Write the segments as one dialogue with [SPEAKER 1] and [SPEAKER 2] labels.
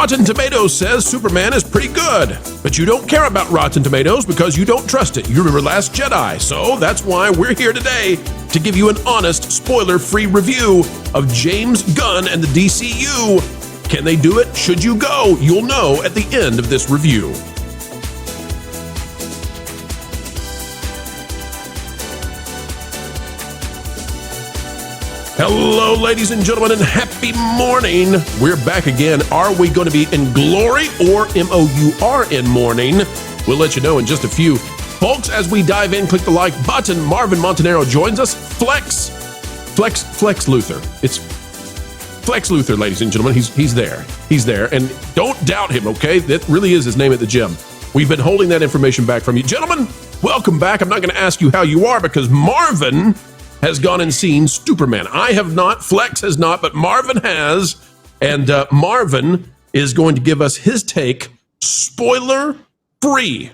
[SPEAKER 1] Rotten Tomatoes says Superman is pretty good, but you don't care about Rotten Tomatoes because you don't trust it. You remember Last Jedi, so that's why we're here today to give you an honest, spoiler-free review of James Gunn and the DCU. Can they do it? Should you go? You'll know at the end of this review. Hello, ladies and gentlemen, and happy morning. We're back again. Are we going to be in glory or M-O-U-R-N morning? We'll let you know in just a few. Folks, as we dive in, click the like button. Marvin Montanaro joins us. Flex Luthor. It's Flex Luthor, ladies and gentlemen. He's there. He's there. And don't doubt him, okay? That really is his name at the gym. We've been holding that information back from you. Gentlemen, welcome back. I'm not going to ask you how you are because Marvin has gone and seen Superman. I have not, Flex has not, but Marvin has. And Marvin is going to give us his take, spoiler-free,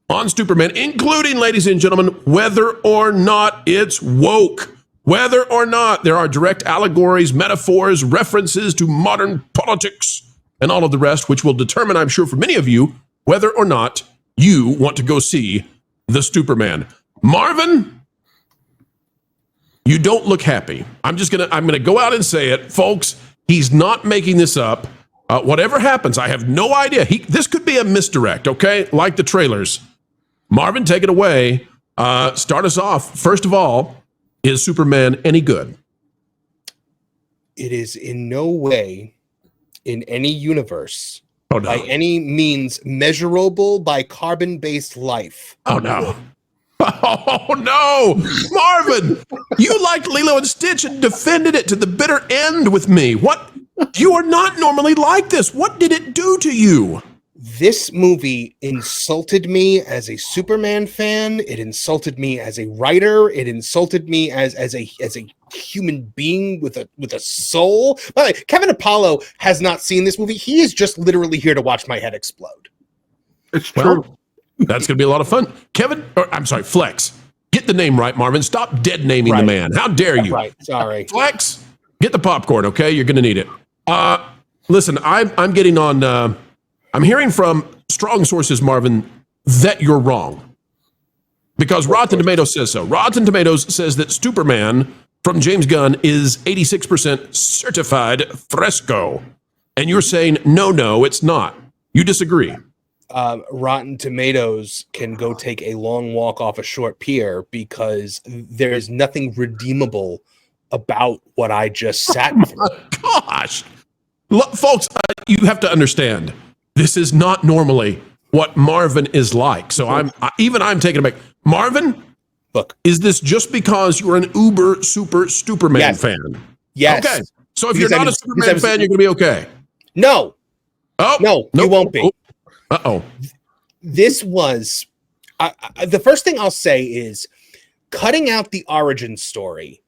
[SPEAKER 1] on Superman, including, ladies and gentlemen, whether or not it's woke. Whether or not there are direct allegories, metaphors, references to modern politics, and all of the rest, which will determine, I'm sure, for many of you, whether or not you want to go see the Superman. Marvin, you don't look happy. I'm gonna go out and say it, folks. He's not making this up. Whatever happens, I have no idea. This could be a misdirect, okay? Like the trailers. Marvin, take it away. Start us off. First of all, is Superman any good?
[SPEAKER 2] It is in no way, in any universe, by any means measurable by carbon-based life.
[SPEAKER 1] Oh no. Oh no, Marvin, you liked Lilo and Stitch and defended it to the bitter end with me. What? You are not normally like this. What did it do to you?
[SPEAKER 2] This movie insulted me as a Superman fan. It insulted me as a writer. It insulted me as a human being with a soul. By the way, Kevin Apollo has not seen this movie. He is just literally here to watch my head explode.
[SPEAKER 3] It's true.
[SPEAKER 1] Well, that's going to be a lot of fun. Flex. Get the name right, Marvin. Stop dead naming the man. How dare you?
[SPEAKER 2] Right. Sorry.
[SPEAKER 1] Flex, get the popcorn, okay? You're going to need it. Listen, I'm getting on, I'm hearing from strong sources, Marvin, that you're wrong. Because Rotten Tomatoes says so. Rotten Tomatoes says that Superman from James Gunn is 86% certified fresco. And you're saying, no, it's not. You disagree.
[SPEAKER 2] Rotten Tomatoes can go take a long walk off a short pier because there is nothing redeemable about what I just sat through.
[SPEAKER 1] Gosh. Look, folks, you have to understand, this is not normally what Marvin is like. So I'm taking it back. Marvin,
[SPEAKER 2] look,
[SPEAKER 1] is this just because you're an uber super Superman fan?
[SPEAKER 2] Yes.
[SPEAKER 1] Okay. So if you're not a Superman fan, you're going to be okay.
[SPEAKER 2] No.
[SPEAKER 1] Oh,
[SPEAKER 2] no, you won't be.
[SPEAKER 1] Uh-oh.
[SPEAKER 2] This was, the first thing I'll say is cutting out the origin story,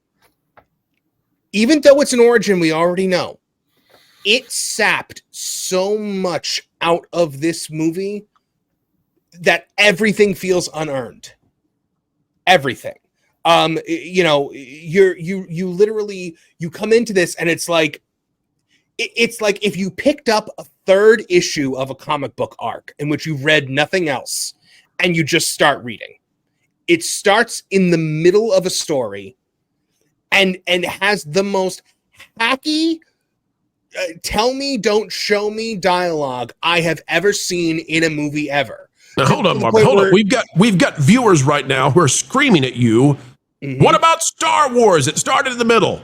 [SPEAKER 2] even though it's an origin we already know, it sapped so much out of this movie that everything feels unearned. Everything. You literally, you come into this and it's like if you picked up a third issue of a comic book arc in which you've read nothing else and you just start reading. It starts in the middle of a story and has the most hacky tell me, don't show me dialogue I have ever seen in a movie ever.
[SPEAKER 1] Now, hold on, Marvin. Hold on. We've got viewers right now who are screaming at you. Mm-hmm. What about Star Wars? It started in the middle.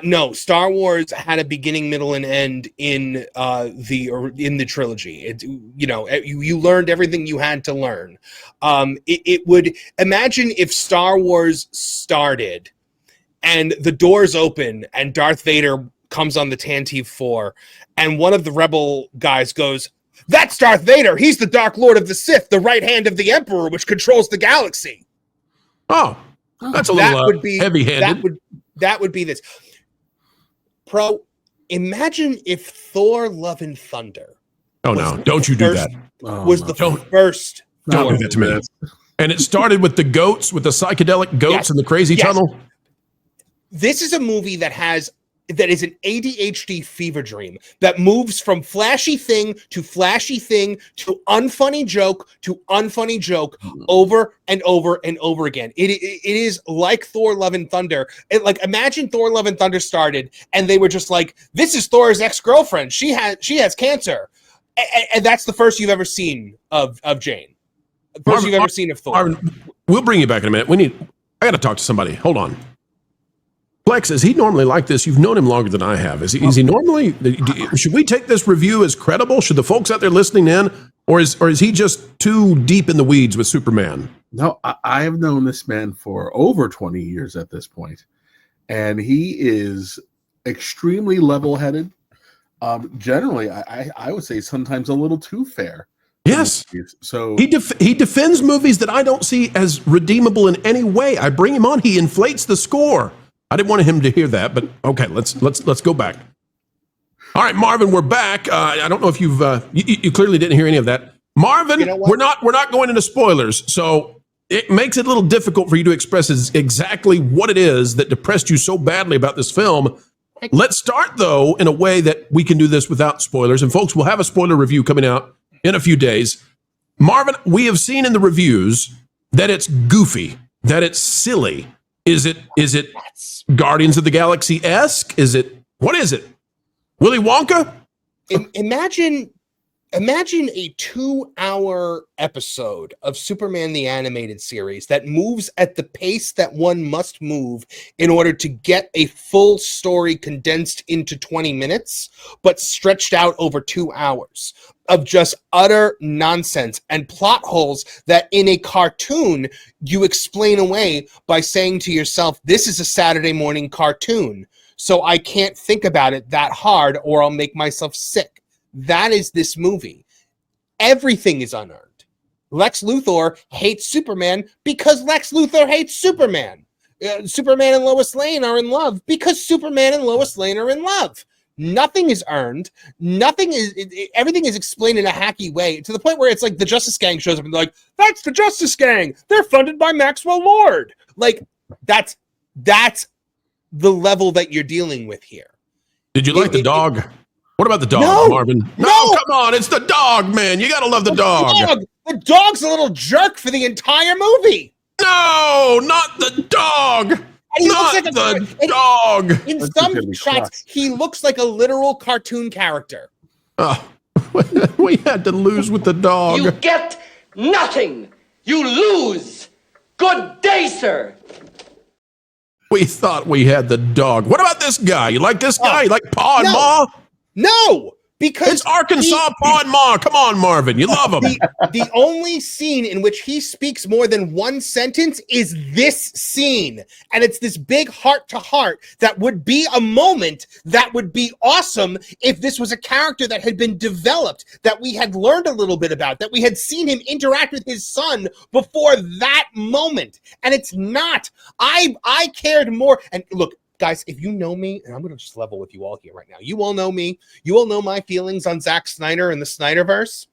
[SPEAKER 1] No, Star Wars had a beginning, middle, and end in the trilogy. You learned everything you had to learn. It would imagine if Star Wars started and the doors open and Darth Vader comes on the Tantive 4 and one of the rebel guys goes, "That's Darth Vader. He's the Dark Lord of the Sith, the right hand of the Emperor, which controls the galaxy." Oh, that's a little heavy-handed.
[SPEAKER 2] That would be this. Pro, imagine if Thor Love and Thunder.
[SPEAKER 1] Oh, no. Don't you do that.
[SPEAKER 2] First.
[SPEAKER 1] Don't do that to me. And it started with the goats, with the psychedelic goats in the crazy tunnel.
[SPEAKER 2] This is a movie that has that is an ADHD fever dream that moves from flashy thing to unfunny joke over and over and over again. It is like Thor Love and Thunder. Imagine Thor Love and Thunder started and they were just like, this is Thor's ex-girlfriend. She has cancer. And that's the first you've ever seen of Jane. First you've ever seen of Thor.
[SPEAKER 1] Marvin, we'll bring you back in a minute. I got to talk to somebody. Hold on. Flex, is he normally like this? You've known him longer than I have. Is he normally? Should we take this review as credible? Should the folks out there listening in, or is he just too deep in the weeds with Superman?
[SPEAKER 3] No, I have known this man for over 20 years at this point, and he is extremely level-headed. Generally, I would say sometimes a little too fair.
[SPEAKER 1] Yes.
[SPEAKER 3] So
[SPEAKER 1] he defends movies that I don't see as redeemable in any way. I bring him on. He inflates the score. I didn't want him to hear that, but okay, let's go back. All right, Marvin, we're back. I don't know if you clearly didn't hear any of that. Marvin,
[SPEAKER 2] You know what?
[SPEAKER 1] we're not going into spoilers, so it makes it a little difficult for you to express exactly what it is that depressed you so badly about this film. Let's start though in a way that we can do this without spoilers, and folks, we'll have a spoiler review coming out in a few days. Marvin, we have seen in the reviews that it's goofy, that it's silly. Is it Guardians of the Galaxy-esque? What is it? Willy Wonka?
[SPEAKER 2] Imagine a 2-hour episode of Superman the Animated Series that moves at the pace that one must move in order to get a full story condensed into 20 minutes, but stretched out over 2 hours of just utter nonsense and plot holes that in a cartoon you explain away by saying to yourself, this is a Saturday morning cartoon, so I can't think about it that hard or I'll make myself sick. That is this movie. Everything is unearned. Lex Luthor hates Superman because Lex Luthor hates Superman. Superman and Lois Lane are in love because Superman and Lois Lane are in love. Nothing is earned. Everything is explained in a hacky way to the point where it's like the Justice Gang shows up and they're like, that's the Justice Gang. They're funded by Maxwell Lord. Like that's the level that you're dealing with here.
[SPEAKER 1] Did you like the dog? What about the dog, Marvin? No, come on. It's the dog, man. You got to love the dog.
[SPEAKER 2] The dog's a little jerk for the entire movie.
[SPEAKER 1] No, not the dog. Not the dog.
[SPEAKER 2] In some shots, he looks like a literal cartoon character.
[SPEAKER 1] We had to lose with the dog.
[SPEAKER 4] You get nothing. You lose. Good day, sir.
[SPEAKER 1] We thought we had the dog. What about this guy? You like this guy? You like Pa and Ma?
[SPEAKER 2] No, because
[SPEAKER 1] it's Arkansas Pa and Ma. Come on, Marvin. You love him.
[SPEAKER 2] The only scene in which he speaks more than one sentence is this scene. And it's this big heart-to-heart that would be a moment that would be awesome if this was a character that had been developed, that we had learned a little bit about, that we had seen him interact with his son before that moment. And it's not. I cared more. And look, guys, if you know me, and I'm going to just level with you all here right now. You all know me. You all know my feelings on Zack Snyder and the Snyderverse.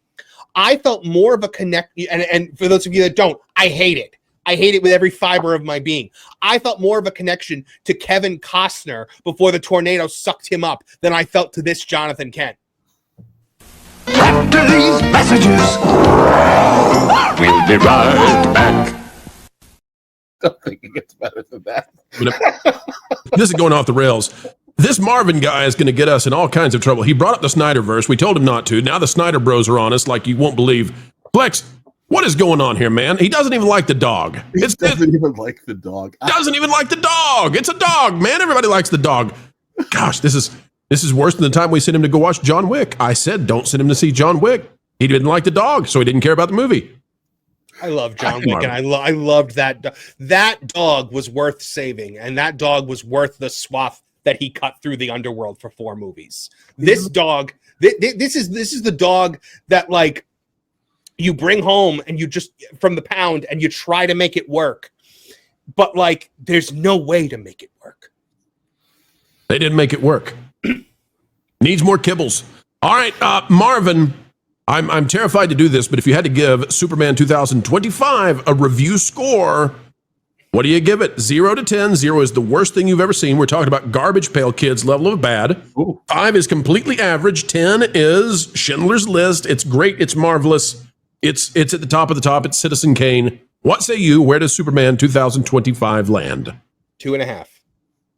[SPEAKER 2] I felt more of a connect, and for those of you that don't, I hate it. I hate it with every fiber of my being. I felt more of a connection to Kevin Costner before the tornado sucked him up than I felt to this Jonathan Kent.
[SPEAKER 5] After these messages, we'll be right back.
[SPEAKER 3] I don't think it gets better than that.
[SPEAKER 1] This is going off the rails. This Marvin guy is going to get us in all kinds of trouble. He brought up the Snyderverse. We told him not to. Now the Snyder bros are on us like you won't believe. Flex, what is going on here, man? He doesn't even like the dog.
[SPEAKER 3] He doesn't even like the dog.
[SPEAKER 1] Doesn't even like the dog. It's a dog, man. Everybody likes the dog. Gosh, this is worse than the time we sent him to go watch John Wick. I said, don't send him to see John Wick. He didn't like the dog, so he didn't care about the movie.
[SPEAKER 2] I love John Wick, and I loved that. That dog was worth saving, and that dog was worth the swath that he cut through the underworld for 4 movies. This dog, this is the dog that like you bring home and you just from the pound and you try to make it work, but like there's no way to make it work.
[SPEAKER 1] They didn't make it work. Needs more kibbles. All right, Marvin. I'm terrified to do this, but if you had to give Superman 2025 a review score, What do you give it? 0 to 10. 0 is the worst thing you've ever seen. We're talking about Garbage Pail Kids level of bad.
[SPEAKER 3] Ooh.
[SPEAKER 1] 5 is completely average. 10 is Schindler's List. It's great. It's marvelous. It's at the top of the top. It's Citizen Kane. What say you? Where does Superman 2025 land?
[SPEAKER 2] 2.5.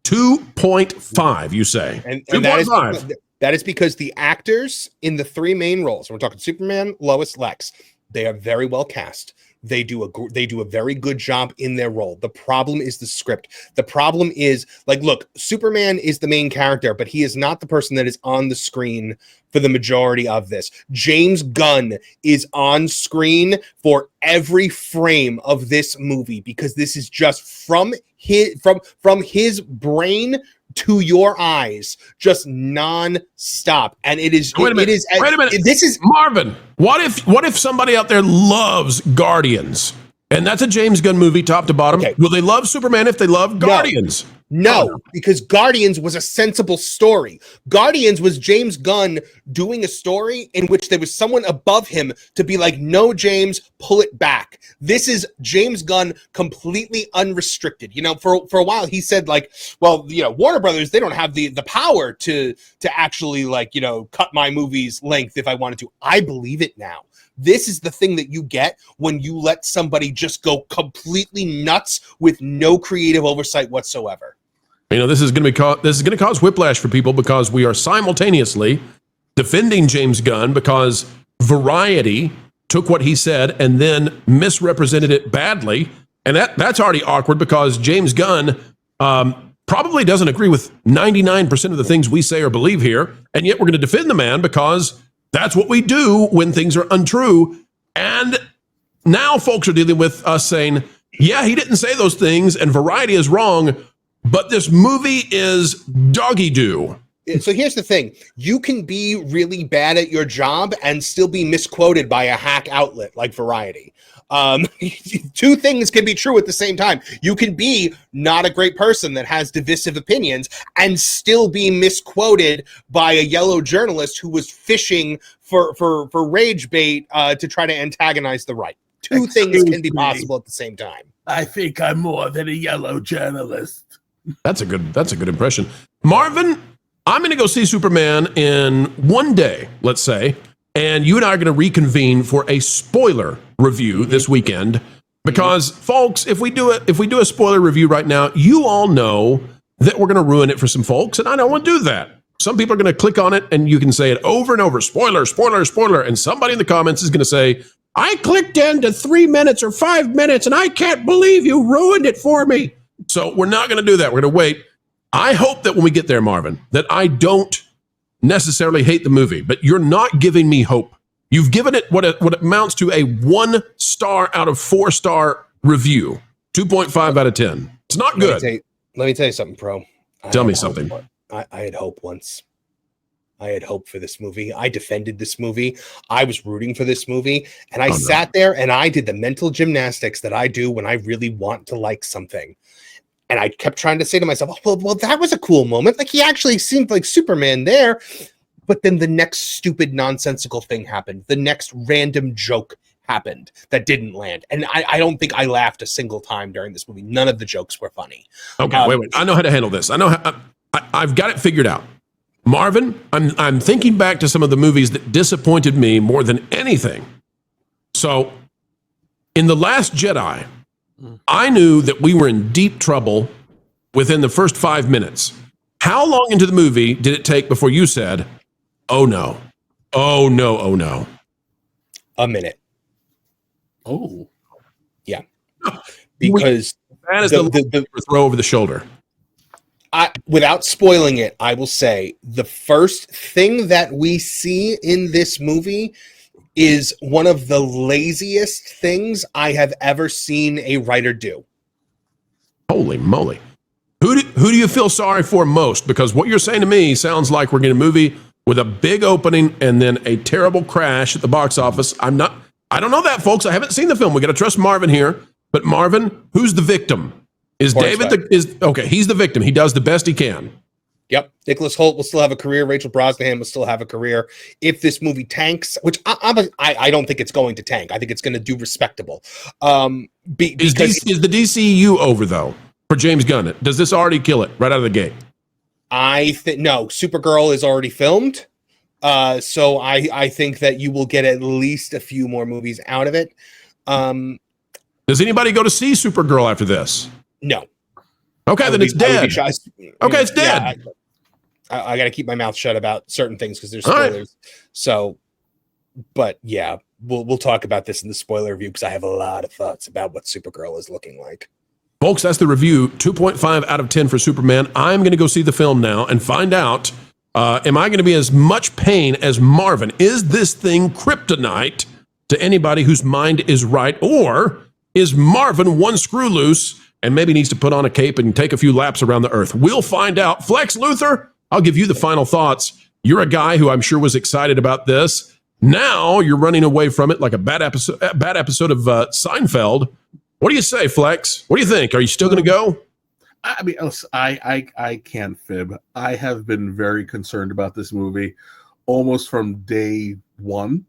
[SPEAKER 1] 2.5, you say?
[SPEAKER 2] And
[SPEAKER 1] 2.5.
[SPEAKER 2] that is because the actors in the 3 main roles, we're talking Superman, Lois, Lex, they are very well cast. They do a very good job in their role. The problem is the script. The problem is, like, look, Superman is the main character, but he is not the person that is on the screen for the majority of this. James Gunn is on screen for every frame of this movie because this is just from his brain to your eyes, just non-stop. And it is
[SPEAKER 1] Wait a minute. Wait a minute.
[SPEAKER 2] This is
[SPEAKER 1] Marvin. What if somebody out there loves Guardians? And that's a James Gunn movie, top to bottom. Okay. Will they love Superman if they love Guardians?
[SPEAKER 2] No, because Guardians was a sensible story. Guardians was James Gunn doing a story in which there was someone above him to be like, no, James, pull it back. This is James Gunn completely unrestricted. You know, for a while he said, like, well, you know, Warner Brothers, they don't have the power to actually, like, you know, cut my movie's length if I wanted to. I believe it now. This is the thing that you get when you let somebody just go completely nuts with no creative oversight whatsoever.
[SPEAKER 1] You know, this is going to cause whiplash for people because we are simultaneously defending James Gunn because Variety took what he said and then misrepresented it badly, and that's already awkward because James Gunn probably doesn't agree with 99% of the things we say or believe here, and yet we're going to defend the man because that's what we do when things are untrue. And now folks are dealing with us saying, yeah, he didn't say those things and Variety is wrong, but this movie is doggy-doo.
[SPEAKER 2] So here's the thing. You can be really bad at your job and still be misquoted by a hack outlet like Variety. Two things can be true at the same time. You can be not a great person that has divisive opinions and still be misquoted by a yellow journalist who was fishing for rage bait to try to antagonize the right. Two things can be possible at the same time.
[SPEAKER 3] I think I'm more than a yellow journalist.
[SPEAKER 1] That's a good impression. Marvin, I'm going to go see Superman in one day, let's say, and you and I are going to reconvene for a spoiler review this weekend because, folks, if we do a spoiler review right now, you all know that we're going to ruin it for some folks, and I don't want to do that. Some people are going to click on it, and you can say it over and over, spoiler, spoiler, spoiler, and somebody in the comments is going to say, I clicked into 3 minutes or 5 minutes, and I can't believe you ruined it for me. So we're not going to do that. We're going to wait. I hope that when we get there, Marvin, that I don't necessarily hate the movie, but you're not giving me hope. You've given it what amounts to a 1 star out of 4 star review, 2.5 out of 10. It's not good.
[SPEAKER 2] Let me tell you something, Pro.
[SPEAKER 1] Tell me something.
[SPEAKER 2] I had hope once. I had hope for this movie. I defended this movie. I was rooting for this movie. And I sat there and I did the mental gymnastics that I do when I really want to like something. And I kept trying to say to myself, oh, well, that was a cool moment. Like, he actually seemed like Superman there. But then the next stupid, nonsensical thing happened. The next random joke happened that didn't land. And I don't think I laughed a single time during this movie. None of the jokes were funny.
[SPEAKER 1] Okay, wait. I know how to handle this. I've got it figured out. Marvin, I'm thinking back to some of the movies that disappointed me more than anything. So, in The Last Jedi, I knew that we were in deep trouble within the first 5 minutes. How long into the movie did it take before you said, oh no, oh no, oh no?
[SPEAKER 2] A minute.
[SPEAKER 3] Oh.
[SPEAKER 2] Yeah. Because
[SPEAKER 1] that is the throw over the shoulder.
[SPEAKER 2] Without spoiling it, I will say the first thing that we see in this movie is one of the laziest things I have ever seen a writer do.
[SPEAKER 1] Holy moly. Who do you feel sorry for most? Because what you're saying to me sounds like we're getting a movie with a big opening and then a terrible crash at the box office. I don't know that, folks. I haven't seen the film. We got to trust Marvin here. But Marvin, who's the victim? Is David okay, he's the victim. He does the best he can.
[SPEAKER 2] Yep. Nicholas Hoult will still have a career. Rachel Brosnahan will still have a career. If this movie tanks, which I don't think it's going to tank. I think it's going to do respectable.
[SPEAKER 1] Is the DCU over, though, for James Gunn? Does this already kill it right out of the gate?
[SPEAKER 2] I think no. Supergirl is already filmed. So I think that you will get at least a few more movies out of it.
[SPEAKER 1] Does anybody go to see Supergirl after this?
[SPEAKER 2] No.
[SPEAKER 1] Okay, then it's dead. Okay, it's dead.
[SPEAKER 2] Yeah, I got to keep my mouth shut about certain things because there's spoilers. Right. So, but yeah, we'll talk about this in the spoiler review because I have a lot of thoughts about what Supergirl is looking like.
[SPEAKER 1] Folks, that's the review. 2.5 out of 10 for Superman. I'm going to go see the film now and find out, am I going to be as much pain as Marvin? Is this thing kryptonite to anybody whose mind is right? Or is Marvin one screw loose and maybe needs to put on a cape and take a few laps around the earth? We'll find out. Flex Luthor, I'll give you the final thoughts. You're a guy who I'm sure was excited about this. Now you're running away from it like a bad episode of Seinfeld. What do you say, Flex? What do you think? Are you still going to go?
[SPEAKER 3] I mean, I can't fib. I have been very concerned about this movie almost from day one.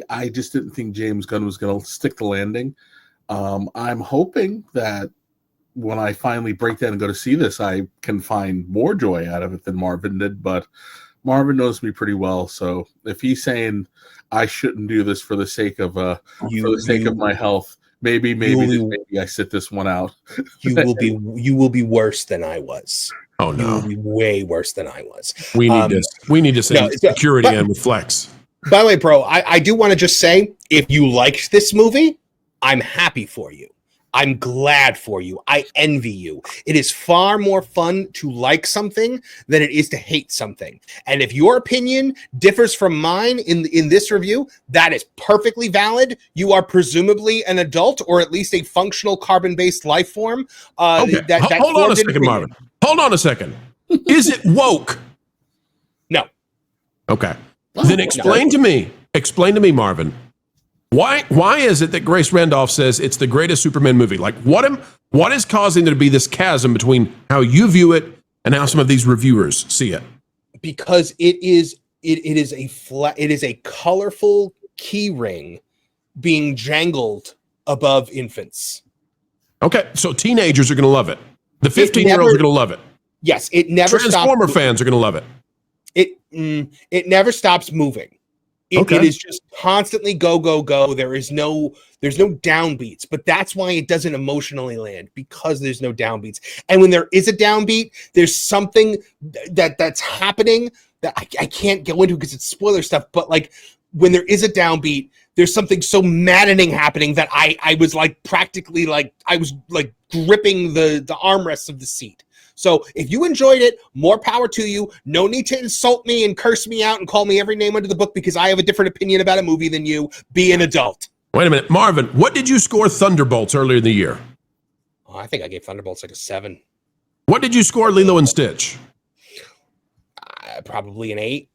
[SPEAKER 3] I just didn't think James Gunn was going to stick the landing. I'm hoping that when I finally break down and go to see this, I can find more joy out of it than Marvin did. But Marvin knows me pretty well, so if he's saying I shouldn't do this for the sake of my health, maybe I sit this one out.
[SPEAKER 2] You will be worse than I was.
[SPEAKER 1] Oh no,
[SPEAKER 2] you will be way worse than I was.
[SPEAKER 1] We need to send security in with Flex.
[SPEAKER 2] By the way, bro, I do want to just say, if you liked this movie, I'm happy for you. I'm glad for you. I envy you. It is far more fun to like something than it is to hate something. And if your opinion differs from mine in this review, that is perfectly valid. You are presumably an adult or at least a functional carbon-based life form.
[SPEAKER 1] Okay. Hold on a second, Marvin. Hold on a second. Is it woke?
[SPEAKER 2] No.
[SPEAKER 1] Okay. Then explain to me, Marvin. Why is it that Grace Randolph says it's the greatest Superman movie? Like, what is causing there to be this chasm between how you view it and how some of these reviewers see it?
[SPEAKER 2] Because it is a colorful key ring being jangled above infants.
[SPEAKER 1] Okay, so teenagers are going to love it. The 15-year-olds are going to love it.
[SPEAKER 2] Yes, it never stops.
[SPEAKER 1] Transformer fans are going to love it.
[SPEAKER 2] It never stops moving. It is just constantly go, go, go. There's no downbeats, but that's why it doesn't emotionally land, because there's no downbeats. And when there is a downbeat, there's something that's happening that I can't go into because it's spoiler stuff. But like when there is a downbeat, there's something so maddening happening that I was like practically like I was like gripping the armrests of the seat. So if you enjoyed it, more power to you. No need to insult me and curse me out and call me every name under the book because I have a different opinion about a movie than you. Be an adult.
[SPEAKER 1] Wait a minute. Marvin, what did you score Thunderbolts earlier in the year?
[SPEAKER 2] Oh, I think I gave Thunderbolts like a 7.
[SPEAKER 1] What did you score Lilo and Stitch?
[SPEAKER 2] Probably an 8.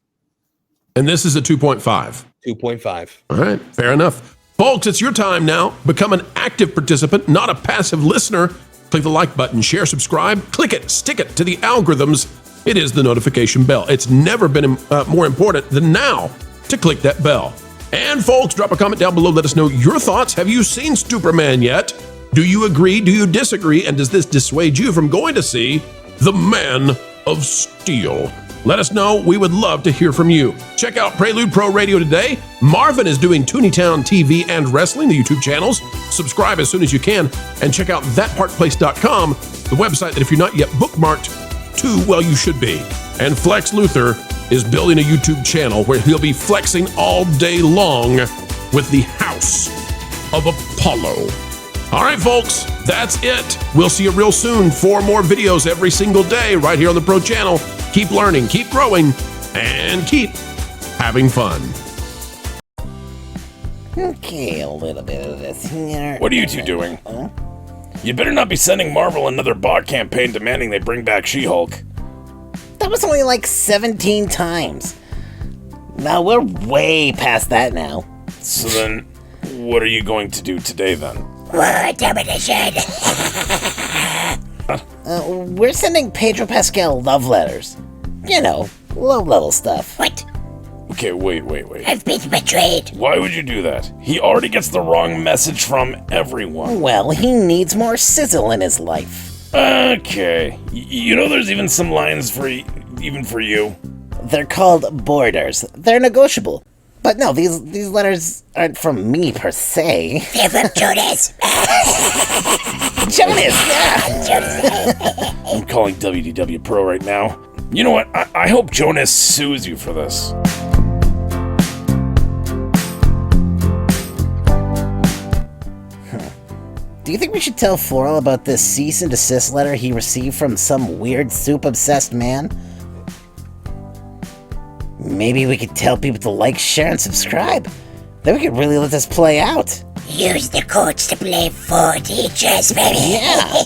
[SPEAKER 1] And this is a 2.5.
[SPEAKER 2] 2.5.
[SPEAKER 1] All right. Fair enough. Folks, it's your time now. Become an active participant, not a passive listener. Click the like button, share, subscribe, click it, stick it to the algorithms. It is the notification bell. It's never been more important than now to click that bell. And folks, drop a comment down below. Let us know your thoughts. Have you seen Superman yet? Do you agree? Do you disagree? And does this dissuade you from going to see The Man of Steel? Let us know. We would love to hear from you. Check out Prelude Pro Radio today. Marvin is doing Tooneytown TV and Wrestling, the YouTube channels. Subscribe as soon as you can. And check out thatparkplace.com, the website that if you're not yet bookmarked to, well, you should be. And Flex Luthor is building a YouTube channel where he'll be flexing all day long with the House of Apollo. All right, folks, that's it. We'll see you real soon. 4 more videos every single day right here on the Pro Channel. Keep learning, keep growing, and keep having fun.
[SPEAKER 6] Okay, a little bit of this here.
[SPEAKER 7] What are you two doing? You better not be sending Marvel another bot campaign demanding they bring back She-Hulk.
[SPEAKER 6] That was only like 17 times. Now we're way past that now.
[SPEAKER 7] So then, what are you going to do today then?
[SPEAKER 6] What definition? We're sending Pedro Pascal love letters. You know, low-level stuff.
[SPEAKER 8] What?
[SPEAKER 7] Okay, wait.
[SPEAKER 8] I've been betrayed.
[SPEAKER 7] Why would you do that? He already gets the wrong message from everyone.
[SPEAKER 6] Well, he needs more sizzle in his life.
[SPEAKER 7] Okay. You know there's even some lines even for you?
[SPEAKER 6] They're called borders. They're negotiable. But no, these letters aren't from me per se.
[SPEAKER 8] They're from Jonas.
[SPEAKER 6] Jonas, yeah!
[SPEAKER 7] I'm calling WDW Pro right now. You know what? I hope Jonas sues you for this.
[SPEAKER 6] Do you think we should tell Floral about this cease and desist letter he received from some weird soup-obsessed man? Maybe we could tell people to like, share, and subscribe. Then we could really let this play out.
[SPEAKER 8] Use the codes to play 4D chess, baby.
[SPEAKER 6] Yeah.